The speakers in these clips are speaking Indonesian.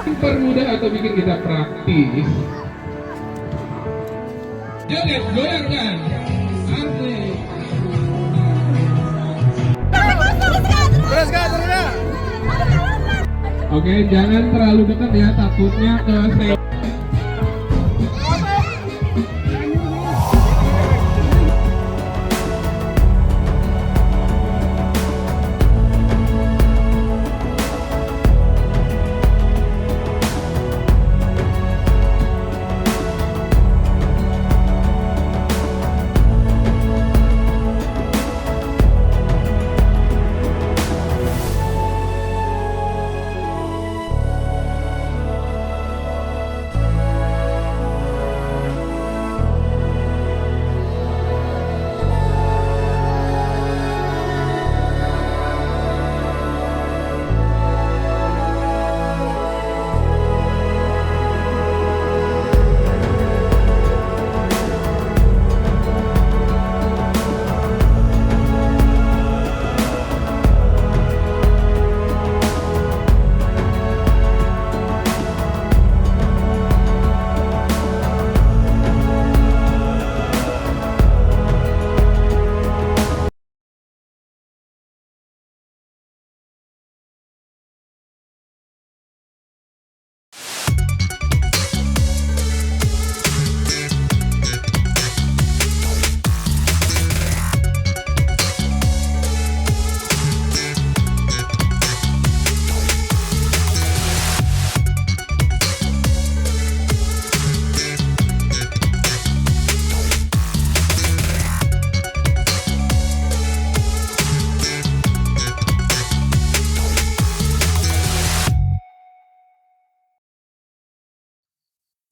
Permudah atau bikin kita praktis. Joget, goyangkan. Asik. Terus kak, terus kak. Oke, jangan terlalu dekat ya, takutnya ke saya.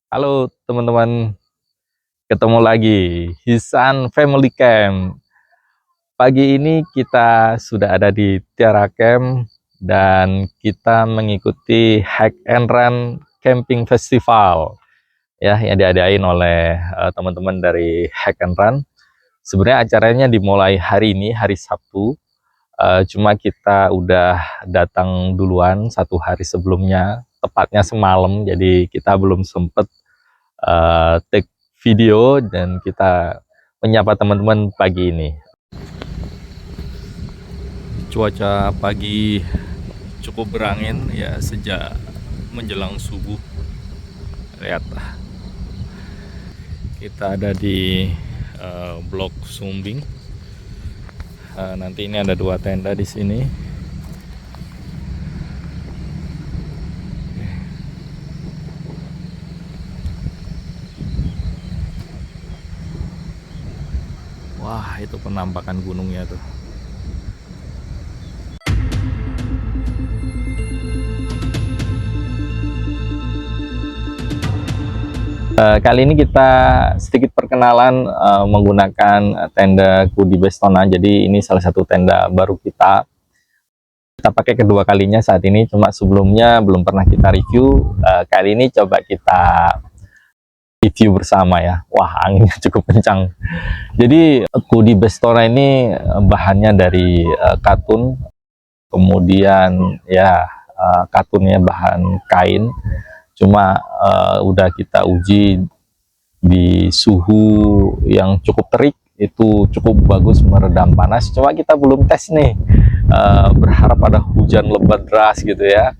Halo teman-teman, ketemu lagi Hisan Family Camp. Pagi ini kita sudah ada di Tiara Camp dan kita mengikuti Hike and Run Camping Festival ya, yang diadain oleh teman-teman dari Hike and Run. Sebenarnya acaranya dimulai hari ini, hari Sabtu. Cuma kita udah datang duluan satu hari sebelumnya, tepatnya semalam, jadi kita belum sempet take video dan kita menyapa teman-teman pagi ini. Cuaca pagi cukup berangin ya sejak menjelang subuh. Lihat, kita ada di Blok Sumbing. Nanti ini ada 2 tenda di sini. Wah, itu penampakan gunungnya tuh. Kali ini kita sedikit perkenalan menggunakan tenda Kudi Bestona. Jadi ini salah satu tenda baru kita. Kita pakai kedua kalinya saat ini, cuma sebelumnya belum pernah kita review. Kali ini coba kita review bersama ya. Wah, anginnya cukup kencang. Jadi Kudi Bestona ini bahannya dari katun, kemudian ya katunnya bahan kain. Cuma udah kita uji di suhu yang cukup terik, itu cukup bagus meredam panas. Cuma kita belum tes nih, berharap ada hujan lebat deras gitu ya.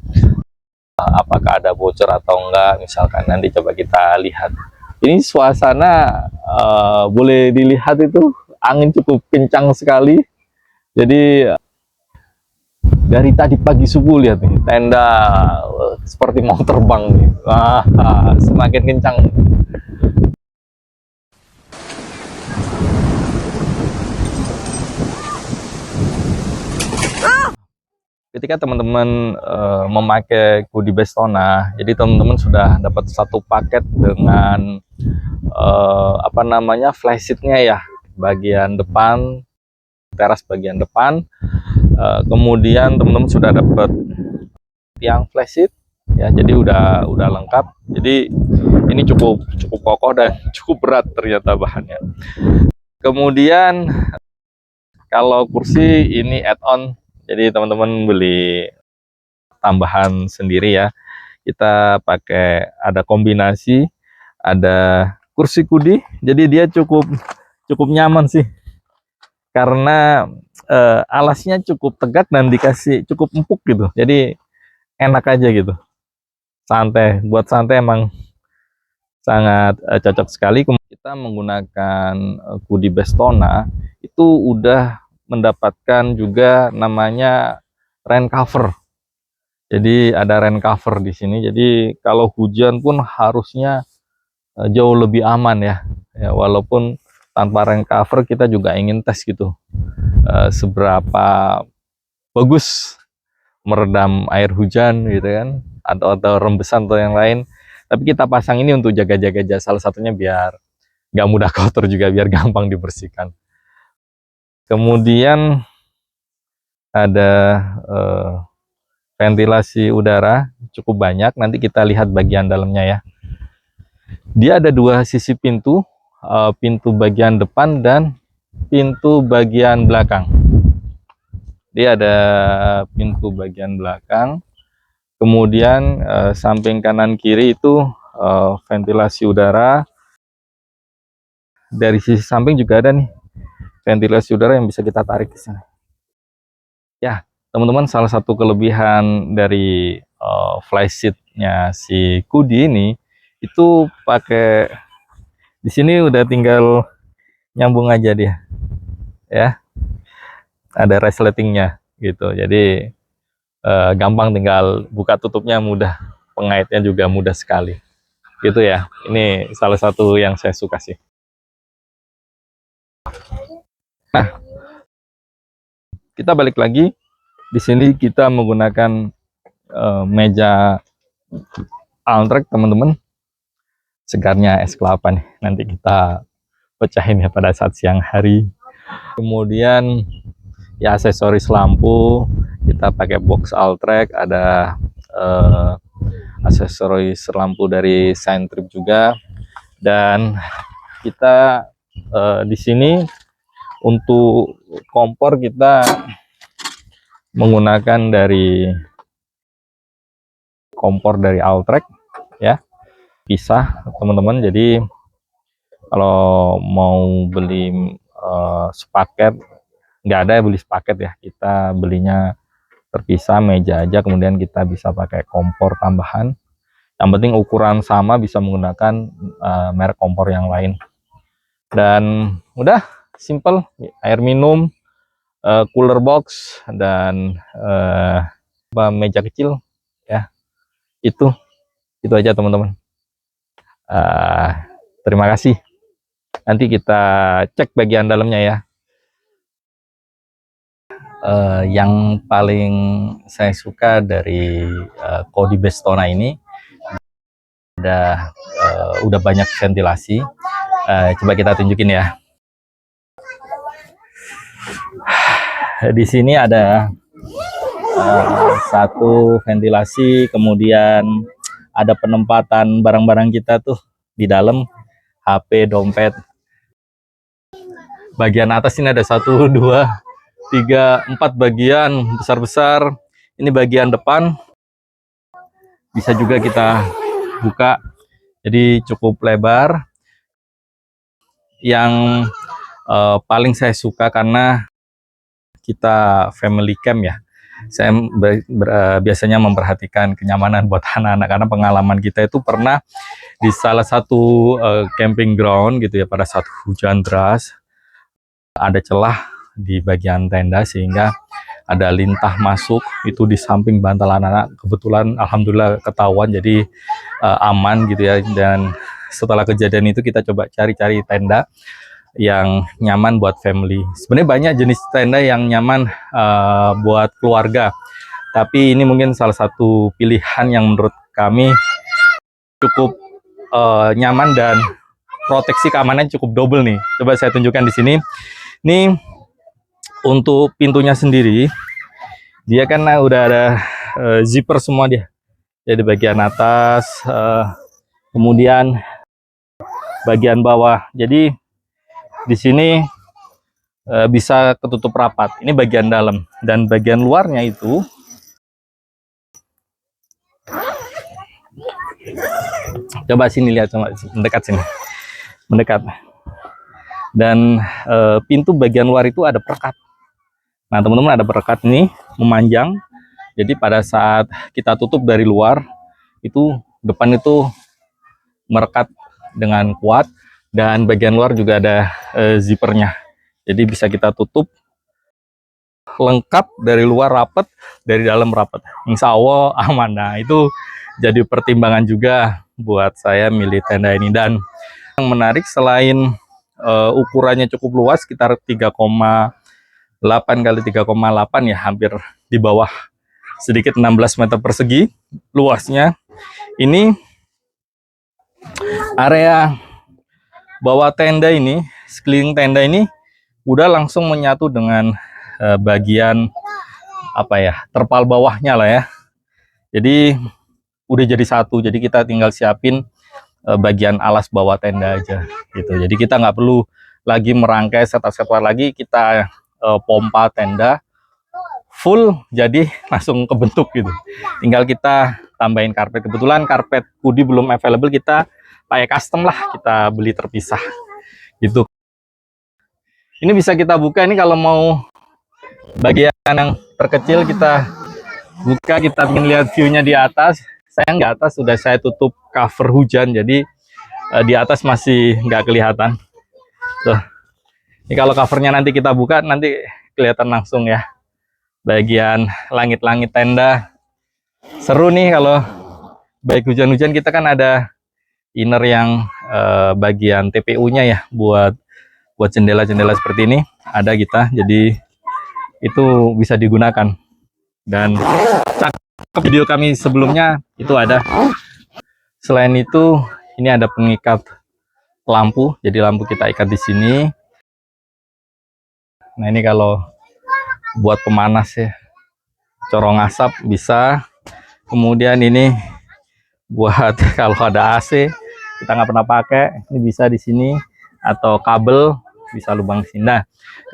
Apakah ada bocor atau enggak, misalkan nanti coba kita lihat. Ini suasana boleh dilihat, itu angin cukup kencang sekali. Jadi dari tadi pagi subuh lihat nih, tenda seperti mau terbang nih. Wah, semakin kencang. Ketika teman-teman memakai Kudi Bestona, jadi teman-teman sudah dapat satu paket dengan apa namanya, flysheetnya ya, bagian depan, teras bagian depan. Kemudian teman-teman sudah dapat tiang flysheet ya, jadi udah lengkap. Jadi ini cukup kokoh dan cukup berat ternyata bahannya. Kemudian kalau kursi ini add-on, jadi teman-teman beli tambahan sendiri ya. kita pakai ada kombinasi, ada kursi kudi, jadi dia cukup nyaman sih, karena alasnya cukup tegak dan dikasih cukup empuk gitu, jadi enak aja gitu, santai, buat santai emang sangat cocok sekali. Kemudian kita menggunakan kudi Bestona itu udah mendapatkan juga namanya rain cover. Jadi ada rain cover di sini. Jadi kalau hujan pun harusnya jauh lebih aman ya. Ya, walaupun tanpa rain cover kita juga ingin tes gitu seberapa bagus meredam air hujan gitu kan, atau rembesan atau yang lain. Tapi kita pasang ini untuk jaga-jaga aja, salah satunya biar nggak mudah kotor juga, biar gampang dibersihkan. Kemudian ada ventilasi udara cukup banyak, nanti kita lihat bagian dalamnya ya. Dia ada dua sisi pintu, pintu bagian depan dan pintu bagian belakang. Dia ada pintu bagian belakang, kemudian samping kanan kiri itu ventilasi udara. Dari sisi samping juga ada nih ventilasi udara yang bisa kita tarik ke sini. Ya, teman-teman, salah satu kelebihan dari flysheet-nya si Kudi ini itu pakai di sini udah tinggal nyambung aja dia, ya. Ada resletingnya gitu, jadi gampang, tinggal buka tutupnya mudah, pengaitnya juga mudah sekali, gitu ya. Ini salah satu yang saya suka sih. Nah, kita balik lagi. Di sini kita menggunakan meja Altrek, teman-teman. Segarnya es kelapa nih. Nanti kita pecahin ya pada saat siang hari. Kemudian ya aksesoris lampu, kita pakai box Altrek, ada aksesoris lampu dari Scientrip juga. Dan kita di sini untuk kompor kita menggunakan dari kompor dari Altrek ya, pisah teman-teman. Jadi kalau mau beli sepaket, nggak ada beli sepaket ya, kita belinya terpisah, meja aja, kemudian kita bisa pakai kompor tambahan. Yang penting ukuran sama, bisa menggunakan merek kompor yang lain. Dan udah simple, air minum, cooler box, dan meja kecil ya. Itu aja teman-teman. Terima kasih. Nanti kita cek bagian dalamnya ya. Yang paling saya suka dari Kodi Bestona ini udah banyak ventilasi. Coba kita tunjukin ya. Di sini ada satu ventilasi, kemudian ada penempatan barang-barang kita tuh di dalam, HP, dompet. Bagian atas ini ada 1, 2, 3, 4 bagian besar-besar. Ini bagian depan, bisa juga kita buka, jadi cukup lebar. Yang paling saya suka karena kita family camp ya, saya biasanya memperhatikan kenyamanan buat anak-anak, karena pengalaman kita itu pernah di salah satu camping ground gitu ya, pada saat hujan deras ada celah di bagian tenda sehingga ada lintah masuk itu di samping bantal anak-anak. Kebetulan alhamdulillah ketahuan, jadi aman gitu ya. Dan setelah kejadian itu kita coba cari-cari tenda yang nyaman buat family. Sebenarnya banyak jenis tenda yang nyaman buat keluarga, tapi ini mungkin salah satu pilihan yang menurut kami cukup nyaman dan proteksi keamanannya cukup double nih. Coba saya tunjukkan di sini. Nih untuk pintunya sendiri, dia kan udah ada zipper semua dia. Jadi bagian atas, kemudian bagian bawah. Jadi di sini bisa ketutup rapat. Ini bagian dalam, dan bagian luarnya itu Coba sini lihat, coba mendekat sini, mendekat. Dan pintu bagian luar itu ada perekat. Nah teman-teman, ada perekat ini memanjang. Jadi pada saat kita tutup dari luar, itu depan itu merekat dengan kuat, dan bagian luar juga ada zippernya. Jadi bisa kita tutup lengkap, dari luar rapet, dari dalam rapet. Insya Allah aman. Nah itu jadi pertimbangan juga buat saya milih tenda ini. Dan yang menarik, selain ukurannya cukup luas, sekitar 3,8 kali 3,8 ya, hampir di bawah sedikit 16 meter persegi luasnya. Ini area bawah tenda ini, sekeliling tenda ini udah langsung menyatu dengan bagian apa ya, terpal bawahnya lah ya. Jadi udah jadi satu. Jadi kita tinggal siapin bagian alas bawah tenda aja gitu. Jadi kita nggak perlu lagi merangkai setar-setar lagi, kita pompa tenda full, jadi langsung kebentuk gitu. Tinggal kita tambahin karpet. Kebetulan karpet Kudi belum available, kita pakai custom lah, kita beli terpisah gitu. Ini bisa kita buka, ini kalau mau bagian yang terkecil kita buka, kita ingin lihat view-nya di atas. Sayang di atas sudah saya tutup cover hujan, jadi di atas masih nggak kelihatan. Tuh, ini kalau covernya nanti kita buka, nanti kelihatan langsung ya bagian langit-langit tenda. Seru nih kalau baik hujan-hujan, kita kan ada inner yang bagian TPU-nya ya, buat jendela-jendela seperti ini ada kita, jadi itu bisa digunakan. Dan video kami sebelumnya itu ada. Selain itu, ini ada pengikat lampu, jadi lampu kita ikat di sini. Nah ini kalau buat pemanas ya, corong asap bisa. Kemudian ini buat kalau ada AC kita nggak pernah pakai, ini bisa di sini, atau kabel bisa lubang sini. Nah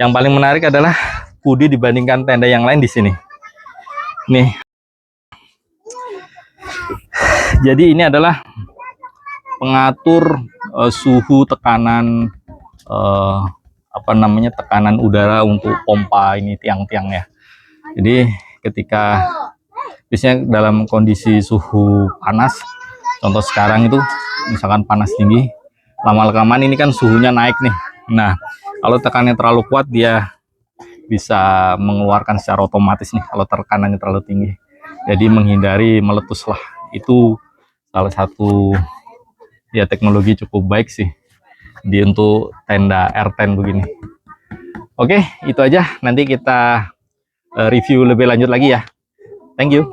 yang paling menarik adalah Kudi dibandingkan tenda yang lain di sini. Nih, jadi ini adalah pengatur suhu, tekanan apa namanya, tekanan udara untuk pompa ini tiang-tiangnya. Jadi ketika biasanya dalam kondisi suhu panas, contoh sekarang itu misalkan panas tinggi, lama-kelamaan ini kan suhunya naik nih. Nah kalau tekanannya terlalu kuat, dia bisa mengeluarkan secara otomatis nih kalau tekanannya terlalu tinggi. Jadi menghindari meletus lah. Itu salah satu ya teknologi cukup baik sih di untuk tenda R10 begini. Oke, itu aja. Nanti kita review lebih lanjut lagi ya. Thank you.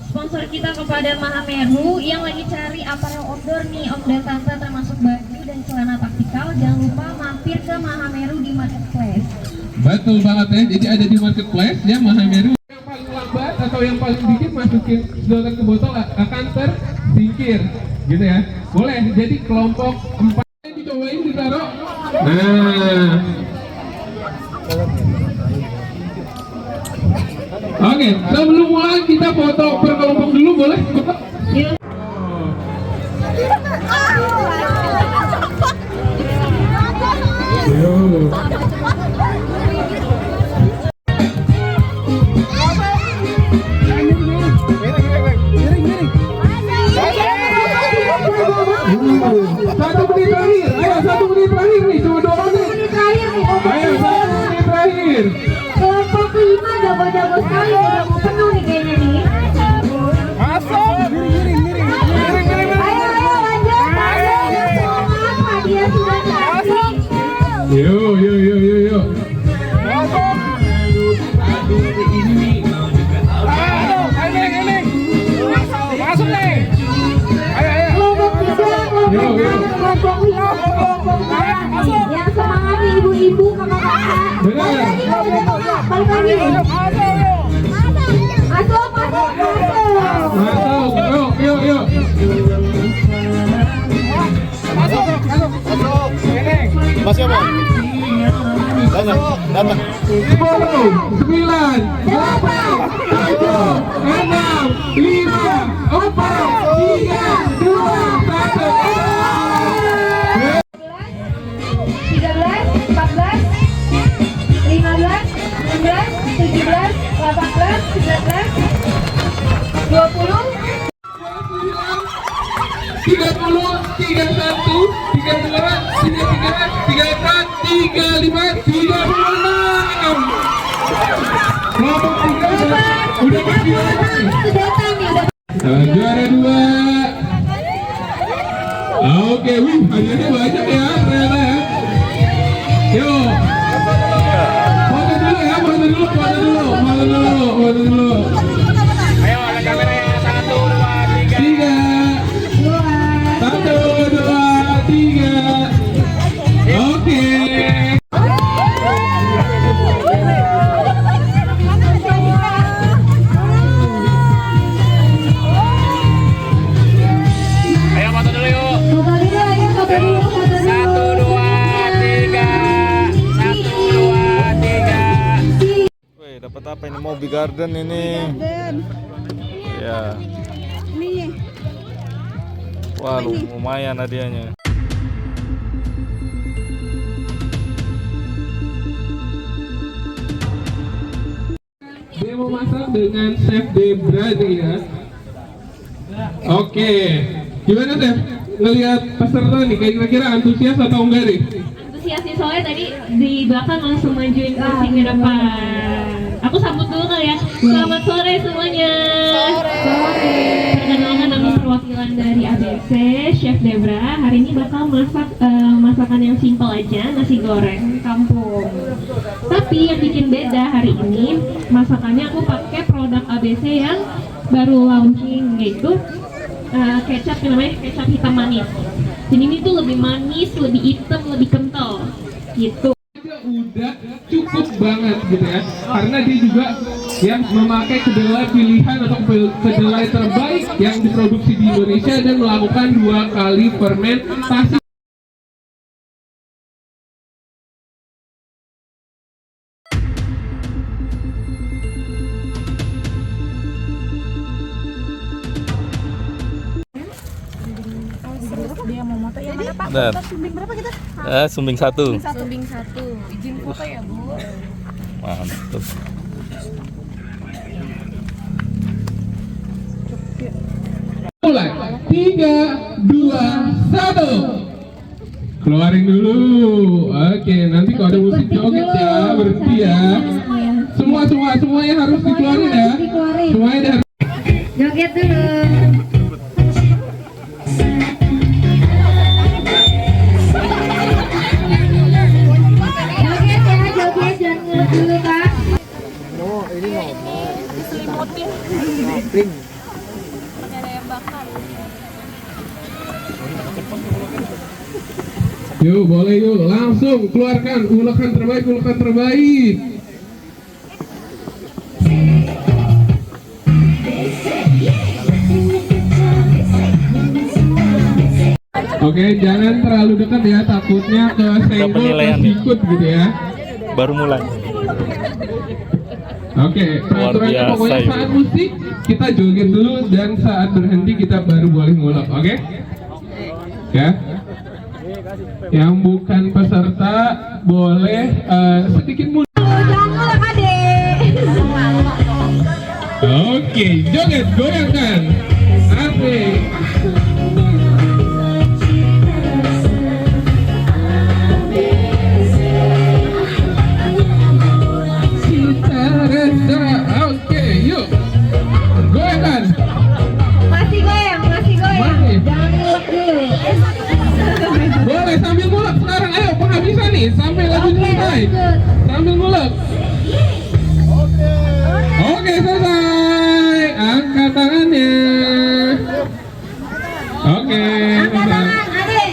Sponsor kita kepada Mahameru yang lagi cari apparel outdoor nih om dan tante, termasuk baju dan celana taktikal. Jangan lupa mampir ke Mahameru di Marketplace. Betul banget ya, jadi ada di Marketplace ya Mahameru. Yang paling lambat atau yang paling dikit masukin sedotan ke botol akan tersingkir gitu ya. Boleh, jadi kelompok 4 dicobain ditaruh. Nah, oke, sebelum mulai kita foto per kelompok dulu, boleh? Satu menit terakhir, ayo 1 menit terakhir nih, cuma 2 menit. Ayo 1 menit terakhir. Kelompok 5 jago-jago sekali, udah mau penuh nih kayaknya nih. Masuk. Ayo lanjut. Hadiah sudah cantik. Yuk. Masuk. Masuk nih. Ayo. Kelompok 3, kelompok 5, kelompok 4. Yang semangat nih ibu-ibu, kakak-kakak. Benar. Balik lagi. Masuk. Yuk. Masuk. Masuk. Ini. Masuk apa? 9, 8, 7, 6, 5, 4, 3, 2, 1. 13, 14, 15, 16, 17, 18, 19, 20, 30, 31, 32, 33, 34, 35, 36. Kelompok 3 udah pasti datang nih udah. juara 2. Oke, wih, hadiahnya banyak ya, ternyata ya. Yuk, foto dulu ya, foto dulu. Ayo, ada kameranya. 1, 2, 3. 1, 2, 3. Oke. Ayo foto dulu yuk. Foto dulu, ayo foto dulu, foto dulu. 1, 2, 3. 1, 2, 3. Wih, dapat apa ini? Mobi Garden ini. Ya. Ini Wah, lumayan hadiahnya. Dia mau masak dengan Chef Debra nih ya. Oke, gimana Chef? Ngelihat peserta nih, kira-kira antusias atau enggak nih? Antusias sih, soalnya tadi di belakang langsung majuin kursi ke depan. Aku sambut dulu kali ya. Selamat sore semuanya. Sore. Perkenalkan, nama perwakilan dari ABC, Chef Debra. Hari ini bakal masak masakan yang simpel aja, nasi goreng kampung. Tapi yang bikin beda hari ini, masakannya aku pakai produk ABC yang baru launching, yaitu kecap yang namanya kecap hitam manis. Jadi ini tuh lebih manis, lebih hitam, lebih kental gitu. Udah cukup banget gitu ya, karena dia juga yang memakai kedelai pilihan atau kedelai terbaik yang diproduksi di Indonesia dan melakukan 2 kali fermentasi. dia mau moto yang mana Pak? Dan Sumbing berapa kita? sumbing 1. Sumbing 1. Izin foto ya Bu. Mantap. Mulai 3, 2, 1. Keluarin dulu. Oke, nanti kalau ada musik joget ya, berhenti ya. Semuanya harus dikeluarin ya. Semuanya harus. Joget dulu. Joget jangan ngelut dulu Kak. Diselimutin. Ada yang bakar. Yuk, boleh yuk, langsung keluarkan ulekan terbaik. Oke, jangan terlalu dekat ya, takutnya kesenggol penilaian nih. tersikut gitu ya. Baru mulai. Oke, peraturannya biasa pokoknya ini. saat musik kita joget dulu dan saat berhenti kita baru boleh ngulek, oke? Ya. Yang bukan peserta boleh sedikit mundur. Jangan ngulek adek. Oke, joget, goyangkan. Asik. Cita rasa. Oke, yuk. Goyangkan. Masih goyang. Masih. Jangan ngulek dulu. Boleh sambil ngulek sekarang, ayo penghabisan nih sampai lagu selesai. Sambil ngulek. Oke, selesai. Angkat tangannya. Oke, Angkat selesai. tangan adek.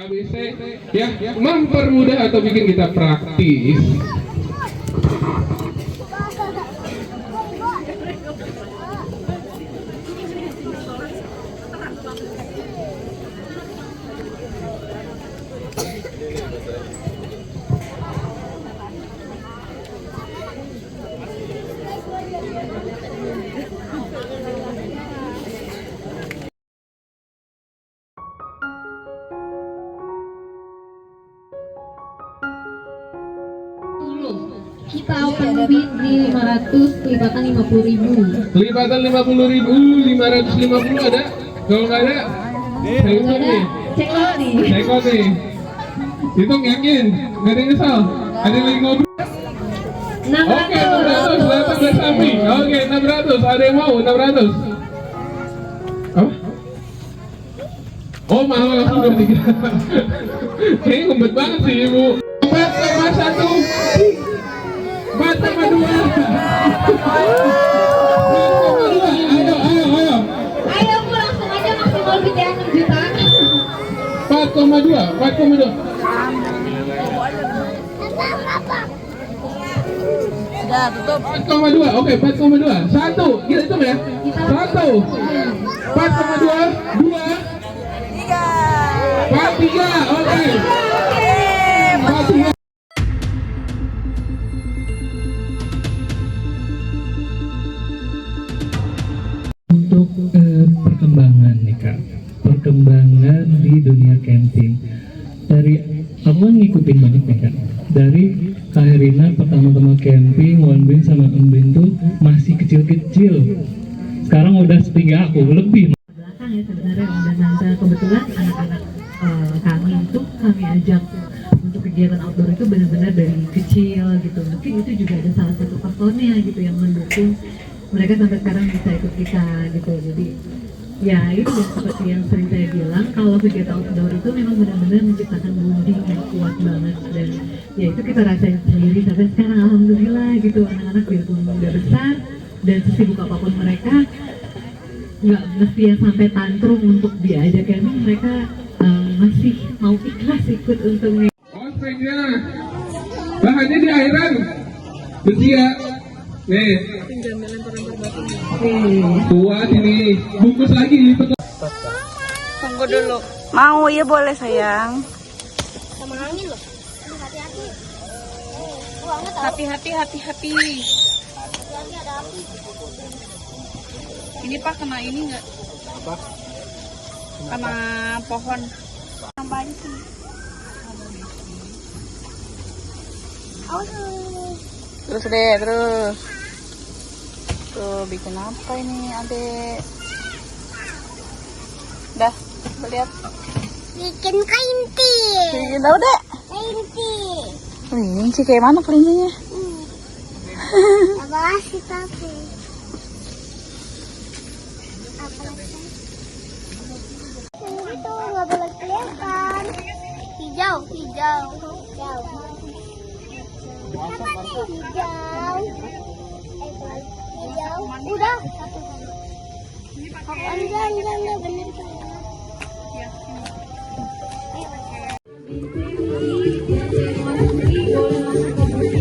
ABC ya mempermudah atau bikin kita praktis. Kita open bid di 500, kelipatan 50.000. Kelipatan 50.000, 550 ada? Kalau nggak ada, saya hitung nih. Cek out nih. Cek out nih. Hitung yakin? Nggak ada yang nyesal? Ada yang lagi ngobrol? 600. Oke, 600, datang dari samping. Oke, 600, ada yang mau 600? Apa? Oh, mahal langsung 23. Kayaknya ngebet banget sih ibu. 4,1, 4,2. 4,2. Ayo. Ayo Bu, langsung aja maksimal bidnya 6 juta. 4,2. Udah, tutup. 4,2. Oke, 4,2. 1. Kita hitung ya. 1. 4,2. 2. 4,3. Oke. 4,3. Untuk perkembangan nih Kak, perkembangan di dunia camping. Dari aku kan ngikutin banget nih Kak. Dari Kak Herina pertama-tama camping, Wonbin sama Embin tuh masih kecil-kecil. Sekarang udah setinggi aku, lebih. Belakang ya sebenarnya dan nanti kebetulan anak-anak kami itu kami ajak untuk kegiatan outdoor itu benar-benar dari kecil gitu. Mungkin itu juga ada salah satu faktornya gitu yang mendukung mereka sampai sekarang bisa ikut kita gitu. Jadi ya itu dan seperti yang sering saya bilang, kalau kegiatan outdoor itu memang benar-benar menciptakan bonding yang kuat banget, dan ya itu kita rasain sendiri sampai sekarang alhamdulillah gitu. Anak-anak biarpun udah besar dan sesibuk apapun mereka, nggak mesti yang sampai tantrum untuk diajak camping, mereka masih mau ikhlas ikut untuk Ostrengnya bahannya di airan besi ya. Nih kuat ini, bungkus lagi lipat. Tunggu dulu. Mau ya boleh sayang. Sama angin loh. Hati-hati. Hati-hati. Hati-hati ada api. Ini Pak kena ini nggak? Apa? Kena pohon. Tambah aja sih. Awas. Terus deh, terus. Tuh bikin apa ini adek? Dah, lihat. Bikin kelinci. Bikin apa dek? Kelinci. Kelinci kayak mana kelincinya? Apa sih tapi? Ini tuh nggak boleh kelihatan. Hijau. Apa nih hijau? Hijau. Udah. Enggak bener.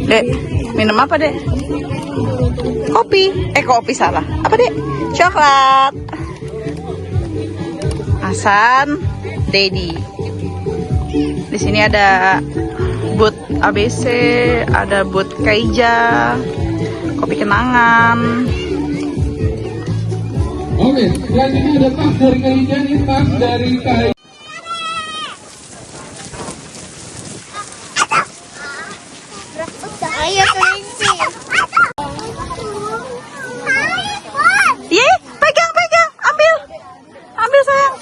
Dek, minum apa dek? Kopi. Kopi salah. Apa dek? Coklat. Hasan, Dedi. Di sini ada booth ABC, ada booth Kaija, kopi kenangan. Oke, selanjutnya ada tas dari Kaija, ini tas dari Kaija. Ayo kelinci. Ye, pegang, ambil sayang.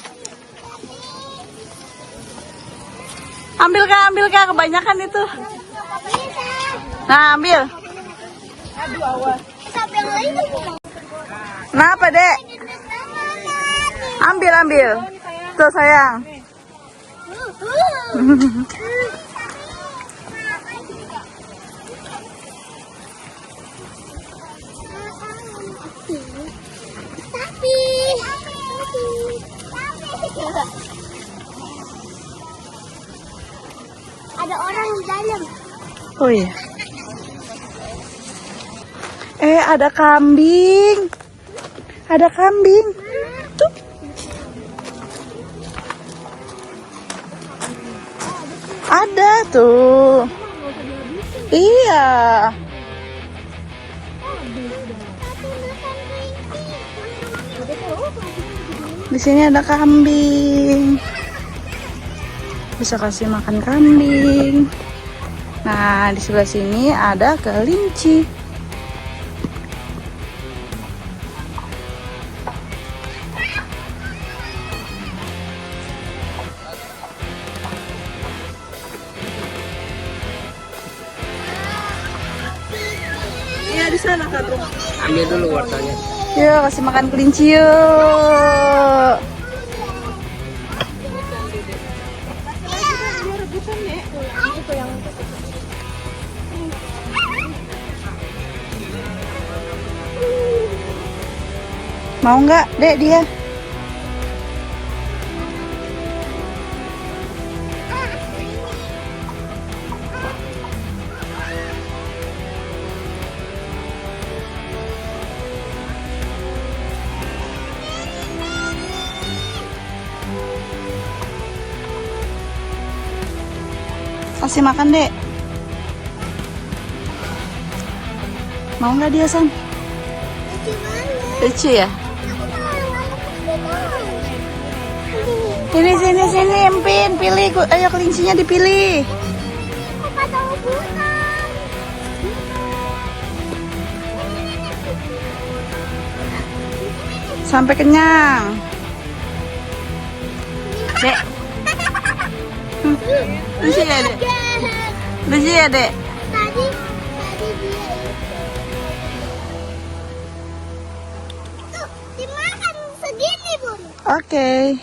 Ambil kak, kebanyakan itu. Nah, ambil. Tapi yang lain Nah, apa dek? Ambil. Tuh sayang. Tapi. Ada orang di dalam. Oh iya. Ada kambing. Tuh. Ada tuh. Iya. Di sini ada kambing. Bisa kasih makan kambing. Nah, di sebelah sini ada kelinci. Iya, di sana Kak. Ambil dulu wortelnya. Yuk, kasih makan kelinci yuk. Mau nggak, Dek, dia? Kasih makan, Dek. Mau nggak dia, San? Lucu ya? Sini, Empin, pilih. Ayo kelincinya dipilih. Sampai kenyang. Dek. Lucu ya, Dek? Lucu ya, Dek? Tadi dia tuh dimakan segini, Bun. Oke.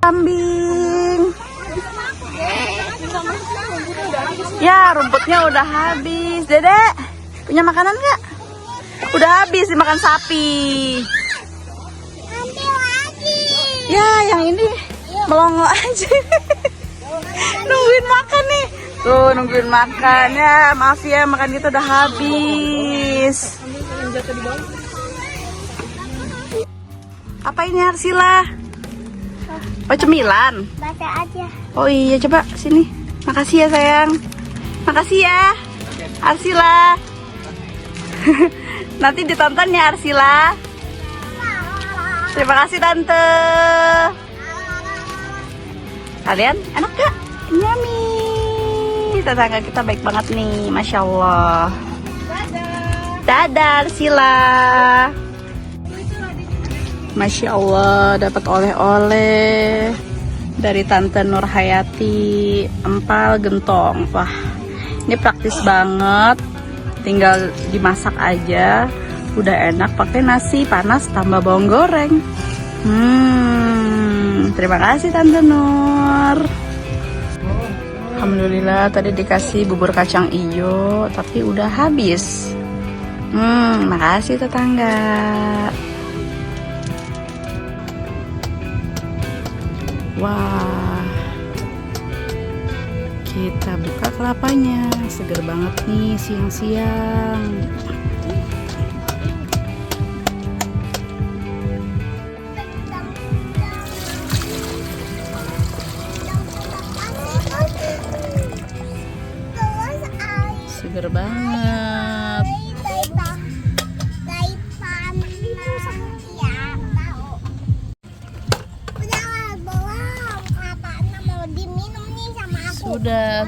Kambing. Ya, rumputnya udah habis. Dedek, punya makanan nggak? Udah habis dimakan sapi. Ambil lagi. Ya, yang ini melongo aja. Nungguin makan nih. Tuh, nungguin makan ya. Maaf ya, makan kita udah habis. Apa ini, Arsila? Oh, cemilan. Baca aja. Oh iya, coba sini. Makasih ya, sayang. Makasih ya, Arsila. Nanti ditonton ya, Arsila. Terima kasih, Tante. Kalian enak gak? Yummy. Tetangga kita baik banget nih, Masya Allah. Dadah, Arsila. Masya Allah, dapat oleh-oleh dari Tante Nur Hayati, empal gentong. Wah, ini praktis banget. Tinggal dimasak aja, udah enak. Pakai nasi panas tambah bawang goreng. Terima kasih Tante Nur. Alhamdulillah tadi dikasih bubur kacang hijau, tapi udah habis. Makasih tetangga. Wah, kita buka kelapanya, seger banget nih siang-siang. Seger banget.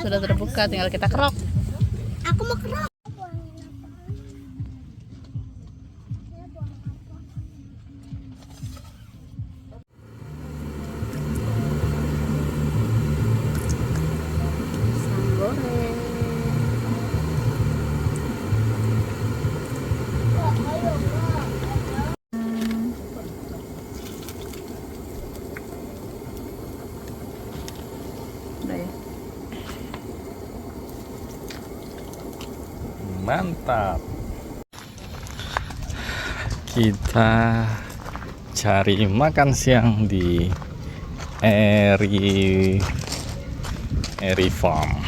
Sudah terbuka, tinggal kita kerok. Aku mau kerok. Udah ya. Mantap. Kita cari makan siang di Eri Farm.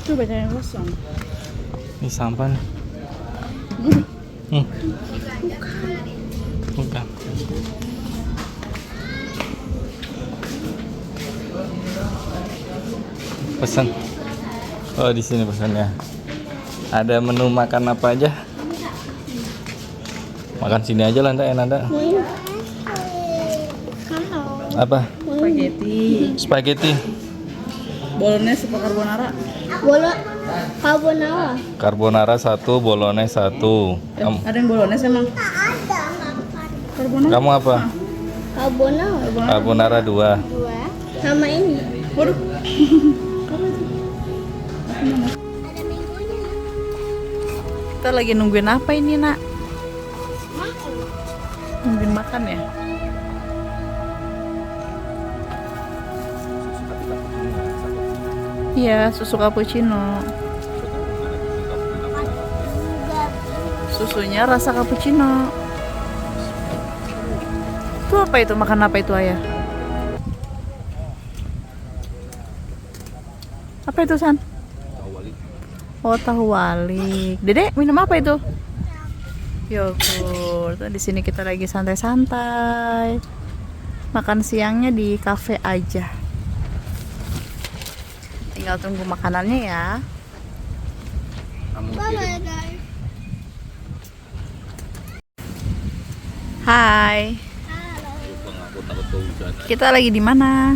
Itu banyak yang kosong. Ini sampah nih. Bukan. Pesan. Oh, di sini pesannya. Ada menu makan apa aja? Makan sini aja lah, Nanda. Apa? Spaghetti. Spaghetti. Bolognese apa carbonara? Bolo carbonara. Carbonara 1, bolognese 1. Ada yang bolognese emang? Ada. Carbonara. Kamu apa? Carbonara. Carbonara 2. Dua. Sama ini. Waduh. Ada minggunya. Kita lagi nungguin apa ini, Nak? Makan. Nungguin makan ya? Iya, susu cappuccino. Susunya rasa cappuccino. Itu apa itu? Makan apa itu, Ayah? Apa itu, San? Oh, tahu walik. Dedek, minum apa itu? Yogurt. Di sini kita lagi santai-santai. Makan siangnya di cafe aja. Tinggal tunggu makanannya ya. Bye guys. Hai. Halo. Kita lagi di mana?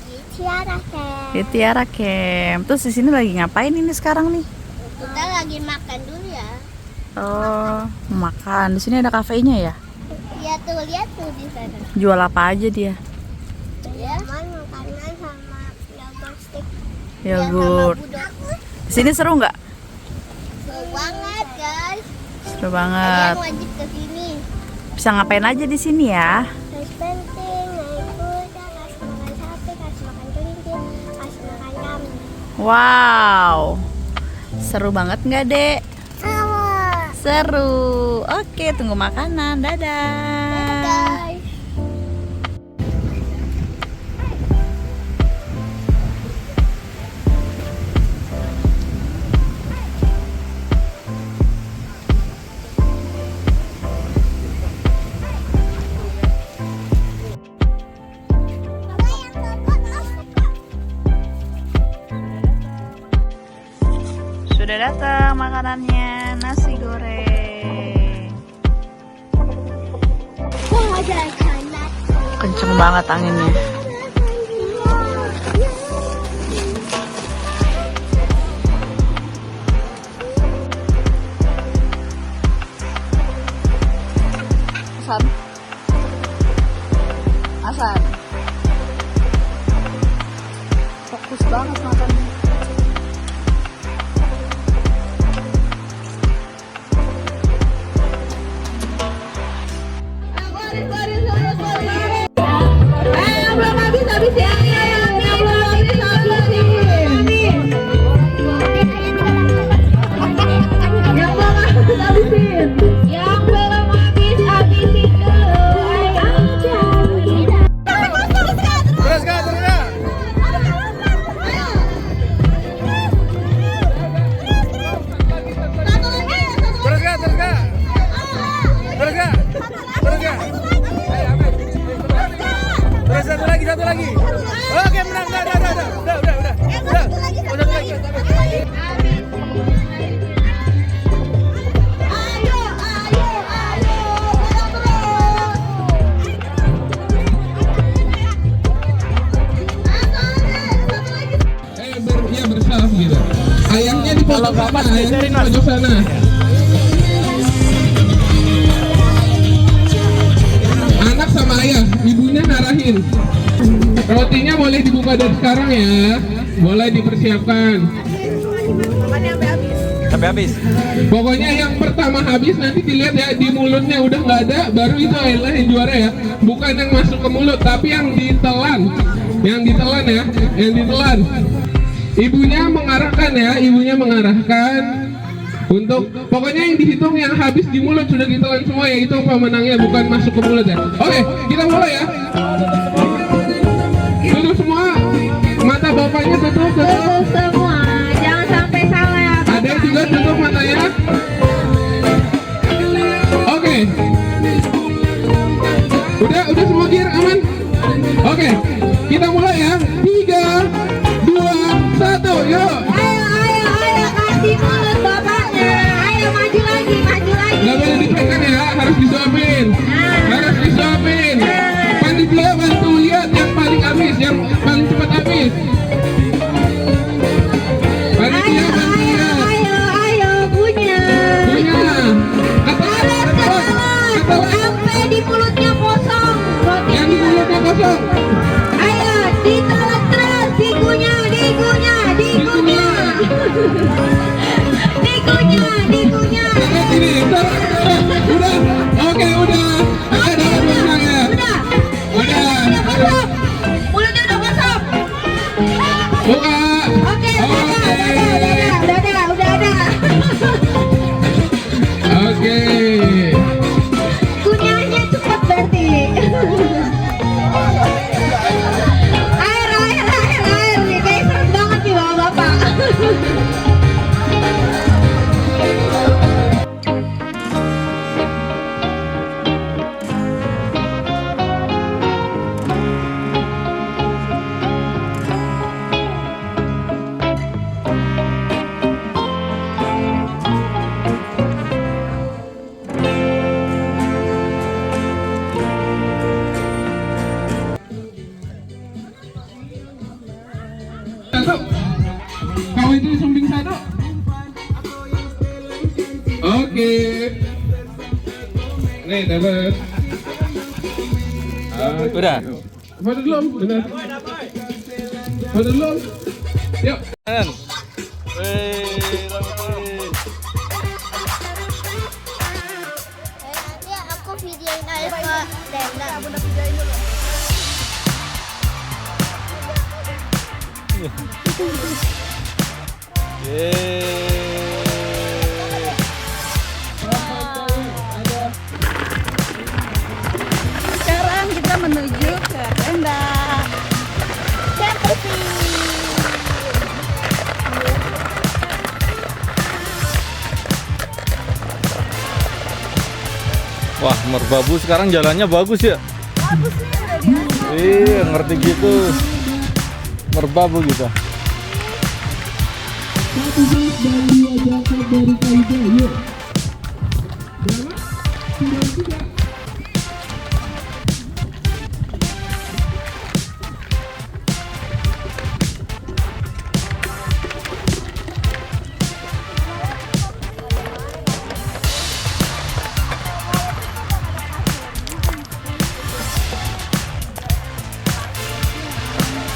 Di Tiara Camp. Di Tiara Camp. Terus di sini lagi ngapain ini sekarang nih? Kita lagi makan dulu ya. Oh, makan. Di sini ada kafenya ya? Lihat tuh di sana. Jual apa aja dia? Ya. Makanan sama yogurt stick. Yogurt. Ya, sama budok. Di sini seru nggak? Seru banget guys. Seru banget. Kalian wajib ke sini. Bisa ngapain aja di sini ya? Naik penting, naik kuda, kasih makan sapi, kasih makan kelinci, kasih makan kambing. Wow. Seru banget nggak, Dek? Sama. Seru. Oke, tunggu makanan. Dadah. Guys. Sudah datang makanannya, nasi goreng. Kenceng banget anginnya. Hasan. Fokus banget makannya. Satu lagi. Oke, menang. Udah. Satu lagi. Bersaf gitu. Ayahnya di pojok sana, ayahnya di pojok sana. Anak sama ayah, ibunya ngarahin. Rotinya boleh dibuka dari sekarang ya, boleh dipersiapkan. Sampai habis. Pokoknya yang pertama habis nanti dilihat ya, di mulutnya udah nggak ada, baru itu adalah yang juara ya. Bukan yang masuk ke mulut, tapi yang ditelan. Yang ditelan ya, yang ditelan. Ibunya mengarahkan ya, ibunya mengarahkan untuk pokoknya yang dihitung yang habis di mulut sudah ditelan semua ya, itu pemenangnya, bukan masuk ke mulut ya. Oke, kita mulai ya. Tutup semua, mata bapaknya tutup Semua, jangan sampai salah. Ada yang juga tutup matanya. Oke. Udah semua gear aman. Oke, kita mulai ya. 3, 2, 1, yuk. Ayo, kasih mulut bapaknya. Ayo, maju lagi. Gak boleh dipegang ya, harus disuapin. Harus disuapin. Panitia bantu kosong. Ayo, ditolak terus, dikunya. Dikunya. Ini, udah. Oke, udah. Ada menang ya. Udah. Mulutnya udah kosong. Buka. Oke, udah ada. Oke. Kunyahnya cepat berarti. Air nih, kayak serem banget nih bapak-bapak. Kau itu sumbing sado. Oke. Nih dapat. Udah. Foto belum? Benar. Foto belum? Yuk. Nanti aku videoin Alfa Denda. Sekarang kita menuju ke tenda. Wah, Merbabu sekarang jalannya bagus ya. Bagus nih, udah biasa. Iya, ngerti gitu. Merbabu gitu.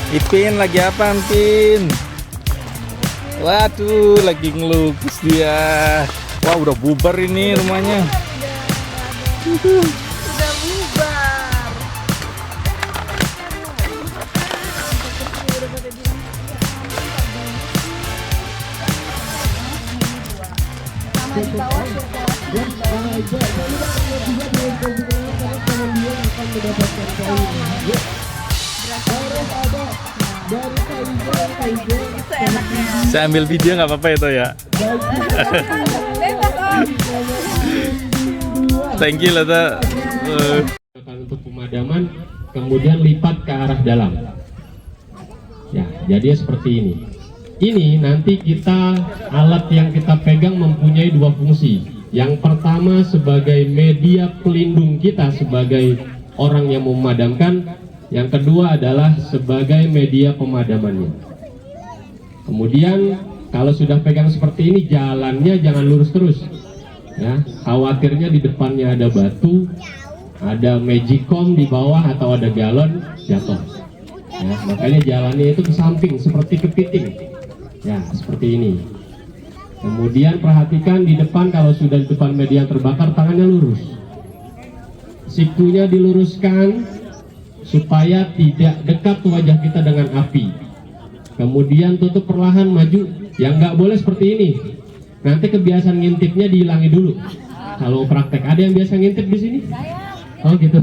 Ipin lagi apa, Pin? Waduh, lagi ngelukis dia. Wah, udah bubar ini rumahnya. Udah bubar. Saya ambil video nggak apa-apa itu ya. Thank you Lata. Untuk pemadaman, kemudian lipat ke arah dalam. Ya, jadi seperti ini. Ini nanti alat yang kita pegang mempunyai dua fungsi. Yang pertama sebagai media pelindung kita sebagai orang yang memadamkan. Yang kedua adalah sebagai media pemadamannya. Kemudian kalau sudah pegang seperti ini, jalannya jangan lurus terus. Ya, khawatirnya di depannya ada batu, ada magicom di bawah atau ada galon jatuh. Ya, makanya jalannya itu ke samping seperti kepiting. Ya, seperti ini. Kemudian perhatikan di depan, kalau sudah di depan media terbakar, tangannya lurus. Sikunya diluruskan supaya tidak dekat wajah kita dengan api. Kemudian tutup perlahan, maju. Yang nggak boleh seperti ini. Nanti kebiasaan ngintipnya dihilangi dulu. Kalau praktek, ada yang biasa ngintip di sini? Oh gitu.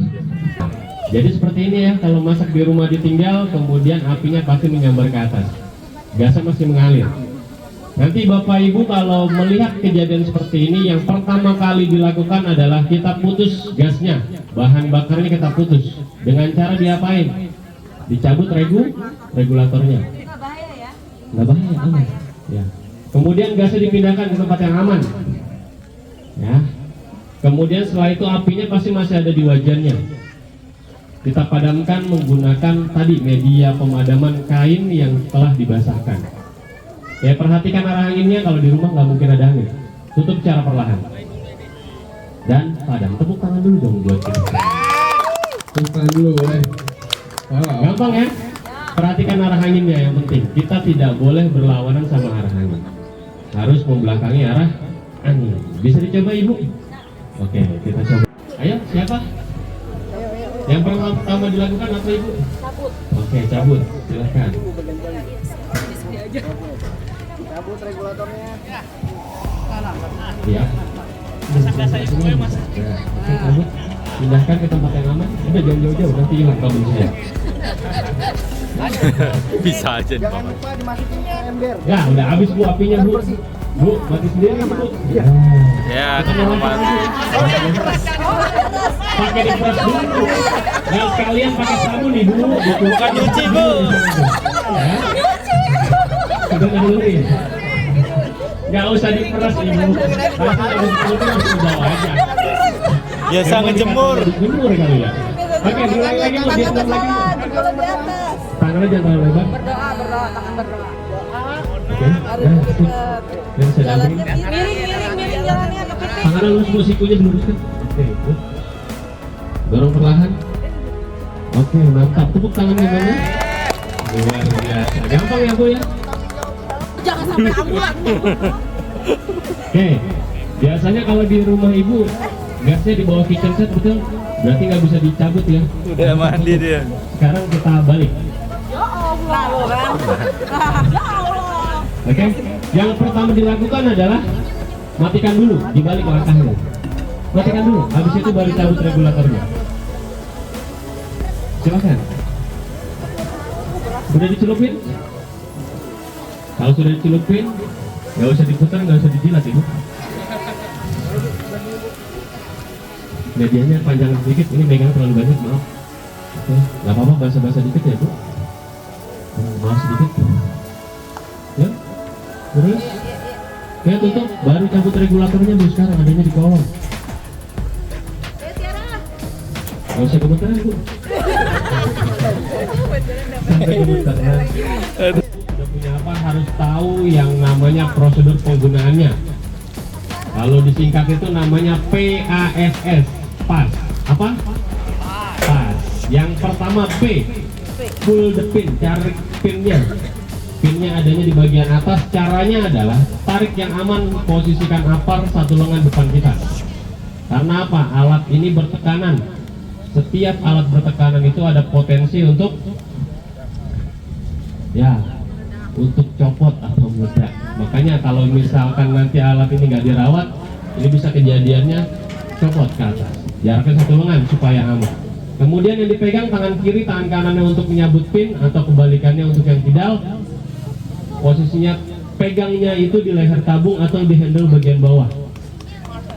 Jadi seperti ini ya, kalau masak di rumah ditinggal, kemudian apinya pasti menyambar ke atas. Gasnya masih mengalir. Nanti Bapak Ibu kalau melihat kejadian seperti ini, yang pertama kali dilakukan adalah kita putus gasnya, bahan bakarnya kita putus. Dengan cara diapain? Dicabut regulatornya. Nggak bahaya ya? Nggak bahaya, aman. Ya. Kemudian gasnya dipindahkan ke tempat yang aman. Ya. Kemudian setelah itu apinya pasti masih ada di wajannya. Kita padamkan menggunakan tadi media pemadaman kain yang telah dibasahkan. Ya, perhatikan arah anginnya, kalau di rumah nggak mungkin ada angin. Tutup secara perlahan. Dan padam. Tepuk tangan dulu dong buat kita. Tepuk tangan dulu boleh. Gampang ya? Perhatikan arah anginnya yang penting. Kita tidak boleh berlawanan sama arah angin. Harus membelakangi arah angin. Bisa dicoba Ibu? Oke, kita coba. Ayo, siapa? Yang pertama dilakukan apa Ibu? Cabut. Oke, cabut. Silahkan. Cabut regulatornya. Ya. Masak saya semua Mas. Oke, cabut. Pindahkan ke tempat yang aman. Udah jangan jauh-jauh, nanti hilang kabel saya. Bisa aja nih. Jangan lupa dimasukin ke ember. Ya, udah habis Bu apinya Bu. Bu, mati sendiri Bu. Ya, teman-teman. Pakai diperas dulu. Dan sekalian pakai sabun nih Bu. Bukan nyuci, Bu. Ya. Sudah dulu nih. Nggak usah diperas Ibu. Langsung habis itu langsung bawa aja. Biasa ngejemur. Jemur kali ya. Oke, diulangi lagi Bu, diulang lagi. Tangannya jangan terlalu lebar. Berdoa, tangan berdoa. Oke. Dan saya dampingi. Miring jalannya ke piting. Tangannya lurus Bu, sikunya diluruskan. Oke, good. Dorong perlahan. Oke, mantap. Tepuk tangannya mana? Luar biasa. Gampang ya Bu ya? Jangan sampai ambulan. Oke. Biasanya kalau di rumah Ibu gasnya di bawah kitchen set betul? Berarti nggak bisa dicabut ya? Udah mandi dia. Sekarang kita balik. Ya Allah kan. Ya Allah. Oke. Yang pertama dilakukan adalah matikan dulu, dibalik langkahnya. Matikan dulu, habis itu baru cabut regulatornya. Silakan. Sudah dicelupin? Kalau sudah dicelupin, nggak usah diputar, nggak usah dijilat Ibu. Medianya panjang sedikit, ini megang terlalu banyak, maaf. Oke, nggak apa-apa, basah-basah dikit ya Bu. Maaf sedikit. Ya, terus. Ya tutup, baru cabut regulatornya Bu sekarang, adanya di kolong. Nggak usah gemetaran Bu. Sampai gemetaran. Udah punya apa, harus tahu yang namanya prosedur penggunaannya. Kalau disingkat itu namanya PASS. Pas. Apa? Pas. Yang pertama P. Pull the pin. Cari pinnya. Pinnya adanya di bagian atas. Caranya adalah tarik yang aman, posisikan apar satu lengan depan kita. Karena apa? Alat ini bertekanan. Setiap alat bertekanan itu ada potensi untuk untuk copot atau meledak. Makanya kalau misalkan nanti alat ini nggak dirawat, ini bisa kejadiannya copot ke atas. Jaraknya satu lengan supaya aman. Kemudian yang dipegang tangan kiri, tangan kanannya untuk menyabut pin atau kebalikannya untuk yang tidak. Posisinya pegangnya itu di leher tabung atau di handle bagian bawah.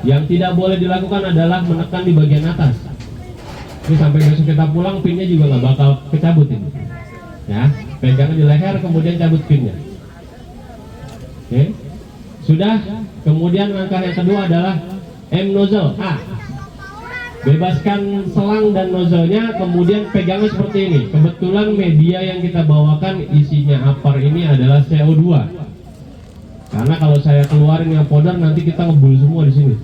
Yang tidak boleh dilakukan adalah menekan di bagian atas. Ini sampai besok kita pulang, pinnya juga nggak bakal kecabut ini. Ya, pegang di leher, kemudian cabut pinnya. Oke, sudah. Kemudian langkah yang kedua adalah M nozzle A. Bebaskan selang dan nozzle-nya, kemudian pegangnya seperti ini. Kebetulan media yang kita bawakan isinya apar ini adalah CO2. Karena kalau saya keluarin yang powder nanti kita ngebul semua di sini.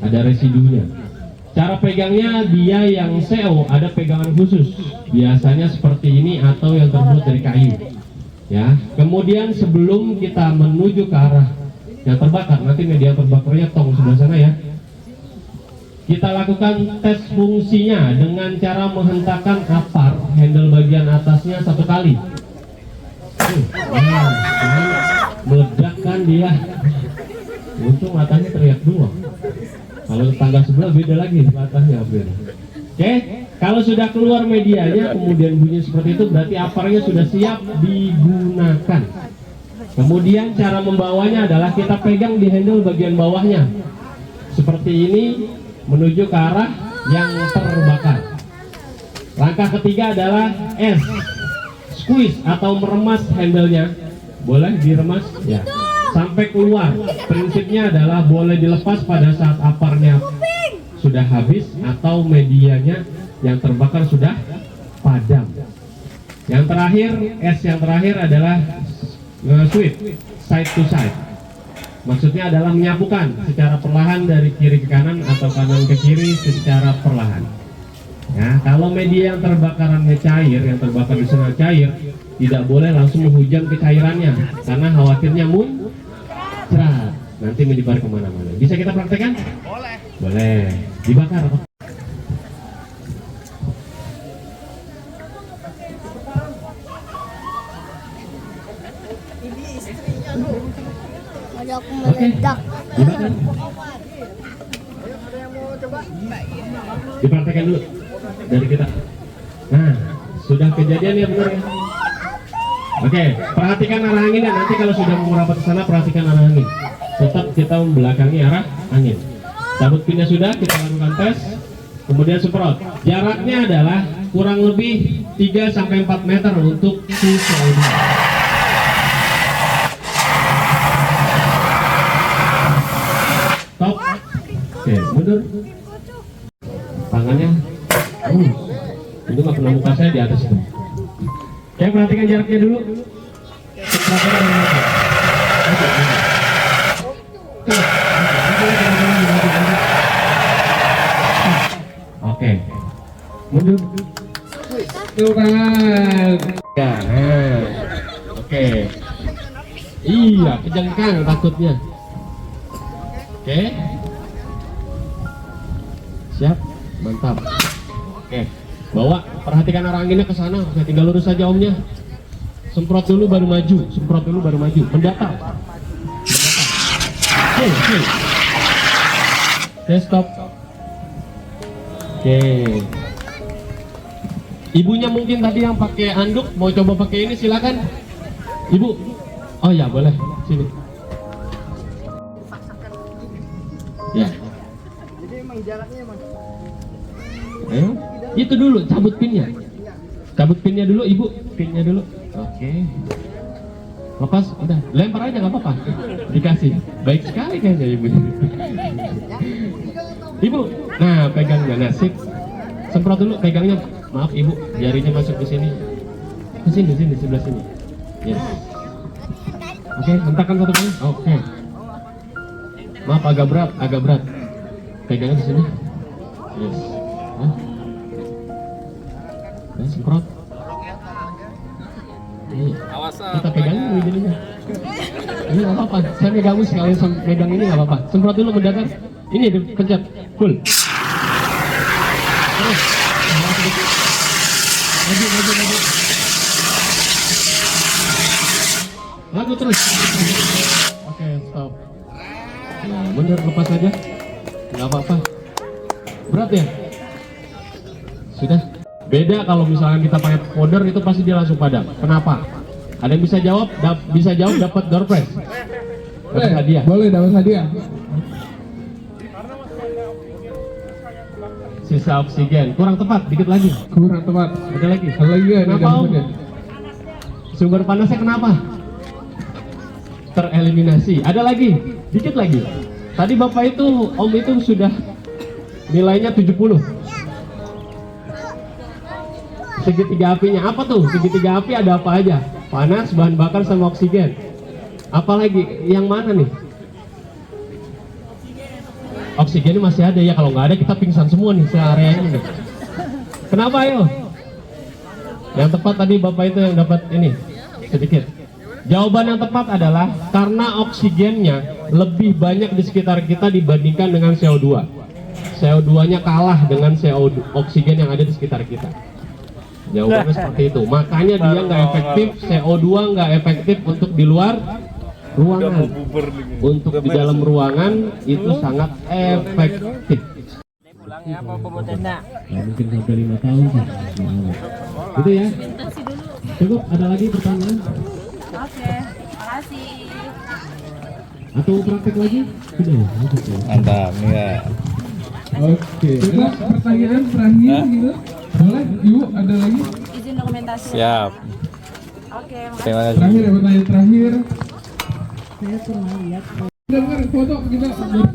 Ada residunya. Cara pegangnya dia yang CO ada pegangan khusus. Biasanya seperti ini atau yang terbuat dari kayu. Ya. Kemudian sebelum kita menuju ke arah yang terbakar, nanti media terbakarnya tong sebelah sana ya. Kita lakukan tes fungsinya dengan cara menghentakkan apar handle bagian atasnya satu kali. Meledakkan dia. Untung matanya teriak dua. Kalau tetangga sebelah beda lagi matanya. Oke, kalau sudah keluar medianya kemudian bunyi seperti itu, berarti aparnya sudah siap digunakan. Kemudian cara membawanya adalah kita pegang di handle bagian bawahnya seperti ini, menuju ke arah yang terbakar. Langkah ketiga adalah S, squeeze atau meremas handle-nya. Boleh diremas ya sampai keluar. Prinsipnya adalah boleh dilepas pada saat aparnya sudah habis atau medianya yang terbakar sudah padam. Yang terakhir, S yang terakhir adalah sweep, side to side. Maksudnya adalah menyapukan secara perlahan dari kiri ke kanan atau kanan ke kiri secara perlahan. Ya, kalau media yang terbakarannya cair, yang terbakar di sana cair, tidak boleh langsung menghujam ke cairannya, karena khawatirnya muncrat, nanti menyebar kemana-mana. Bisa kita praktekkan? Boleh. Boleh. Dibakar. Ada aku Oke. meledak. Dibakar. Dipraktekkan dulu dari kita. Nah, sudah kejadian ya, benar ya? Oke, perhatikan arah anginnya. Nanti kalau sudah mau merapat ke sana, perhatikan arah angin. Tetap kita membelakangi arah angin. Cabut pinnya sudah, kita lakukan tes. Kemudian semprot. Jaraknya adalah kurang lebih 3-4 meter untuk si CO2. Stop. Oke, mundur. Tangannya. Itu nggak pernah muka saya di atas itu. Oke, perhatikan jaraknya dulu. Perhatikan dari mata. Oke. Mundur. Tuh kan. Ya, nah. Oke. Iya, kejengkang takutnya. Oke. Siap, mantap. Oke, bawa, perhatikan arah anginnya ke sana. Oke, tinggal lurus saja omnya. Semprot dulu baru maju, semprot dulu baru maju. Mendatar. Oke. Oke, stop. Oke. Ibunya mungkin tadi yang pakai anduk mau coba pakai ini, silakan. Ibu. Oh ya, boleh. Sini. Ya. Jadi emang jaraknya emang. Itu dulu, cabut pinnya. Cabut pinnya dulu, ibu. Pinnya dulu. Oke. Lepas, udah. Lempar aja nggak apa-apa. Dikasih. Baik sekali kayaknya ibu. Ibu. Nah, pegangnya. Nah, sip. Semprot dulu, pegangnya. Maaf ibu, jarinya masuk ke sini. Ke sini, sebelah sini. Yes. Oke, hentakan satu kali. Oke. Maaf, agak berat. Pegangnya di sini. Yes. Nah, semprot. Kita pegang dulu jadinya. Ini nggak apa-apa. Saya megang sekalian megang ini nggak apa-apa. Semprot dulu mendatar. Ini pencet full. Terus. Maju. Lagu terus. Oke, stop. Nah, bener, lepas aja. Nggak apa-apa. Berat ya? Sudah. Beda kalau misalnya kita pakai powder itu pasti dia langsung padam. Kenapa? Ada yang bisa jawab dapat door prize. Dapat hadiah. Boleh dapat hadiah. Sisa oksigen. Kurang tepat, dikit lagi. Kurang tepat. Ada lagi. Ada lagi ya? Kenapa om? Sumber panasnya kenapa? Tereliminasi. Ada lagi, dikit lagi. Tadi bapak itu, om itu sudah nilainya 70. Segitiga apinya apa tuh? Segitiga api ada apa aja? Panas, bahan bakar sama oksigen. Apalagi yang mana nih? Oksigennya masih ada ya. Kalau nggak ada kita pingsan semua nih seareanya nih. Kenapa ayo? Yang tepat tadi bapak itu yang dapat ini sedikit. Jawaban yang tepat adalah karena oksigennya lebih banyak di sekitar kita dibandingkan dengan CO2. CO2-nya kalah dengan oksigen yang ada di sekitar kita. Jawabannya seperti itu. Makanya dia nggak efektif, CO2 nggak efektif untuk di luar ruangan. Untuk di dalam ruangan itu sangat efektif. Pulangnya apa pemutena? Ya, mungkin sampai 5 tahun sih. Gitu ya. Cukup, ada lagi pertanyaan? Oke, makasih. Atau praktek lagi? Sudah ya? Mantap, nih ya. Oke. Coba pertanyaan terakhir gitu. Boleh, Ibu ada lagi? Izin dokumentasi. Siap. Oke, Terima kasih. Terakhir ya, pertanyaan terakhir. Saya pernah lihat. Dengar foto kita bersama.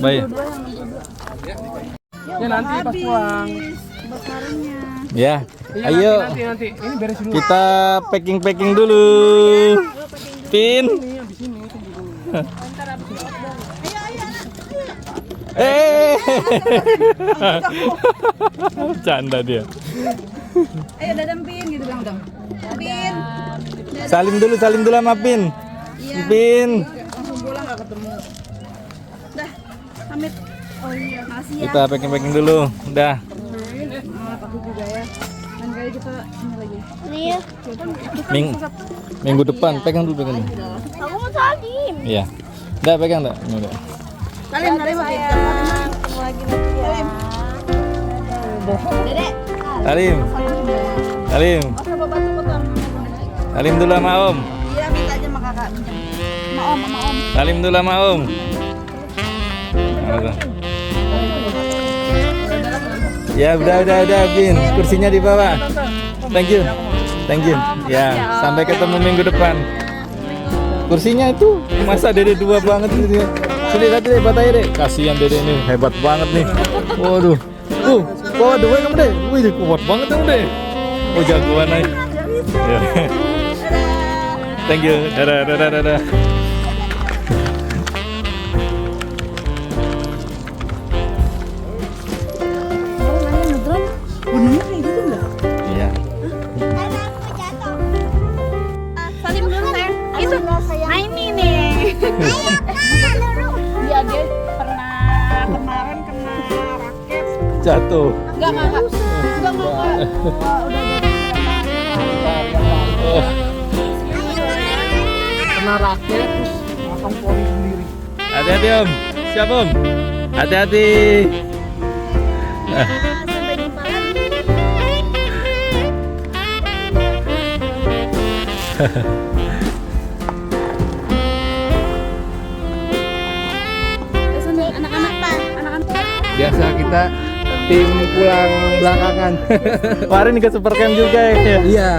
Baik. Ya nanti pas pulang. Ya, Iya, ayo nanti ini beres dulu. kita packing dulu. Pin. Canda dia. Ayo dadam Pin gitu dong dong. Pin. Salim dulu sama Pin. Pin. Langsung pulang nggak ketemu. Dah, pamit. Oh iya, makasih ya. Kita packing dulu. Udah. Aku juga ya. Dan kali kita ini lagi. Iya. Minggu depan pegang dulu. Aku mau salim. Iya. Udah pegang enggak? Ini udah. Salim Pin. Ketemu lagi nanti ya. Dedek. Salim. Masa bawa batu kotor. Salim dulu sama Om. Iya, minta aja sama kakak. Sama Om. Salim dulu sama Om. Ya udah Pin, kursinya di bawah. Thank you. Ya, sampai ketemu minggu depan. Kursinya itu masa Dede dua banget gitu ya. Sini tadi deh, batanya deh. Kasihan Dede ini hebat banget nih. Waduh. Waduh, kamu deh. Wih, kuat banget kamu deh. Oh, jagoan nih. Ya. Thank you. Dadah. Benernya kayak gitu nggak? Iya. Salim dulu sayang. Itu ini nih. Dia pernah kemarin kena raket. Jatuh. Enggak. Kena raket terus potong poni sendiri. Hati-hati Om. Siap Om. Hati-hati. Sampai jumpa lagi. Anak-anak. Biasa kita tim pulang belakangan. Kemarin ke Supercamp juga ya. Iya.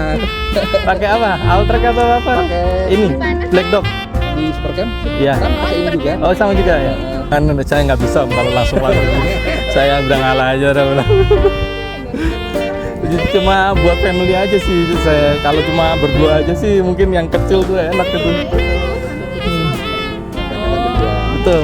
Pakai apa? Alltrack atau apa? Pakai Ini Black Dog. di Supercamp Iya. kan pakai ini juga. Oh sama juga ya. Kan saya nggak bisa kalau langsung masuk. Saya udah ngalah aja udah bilang. Jadi cuma buat family aja sih saya. Kalau cuma berdua aja sih mungkin yang kecil tuh enak gitu. Betul.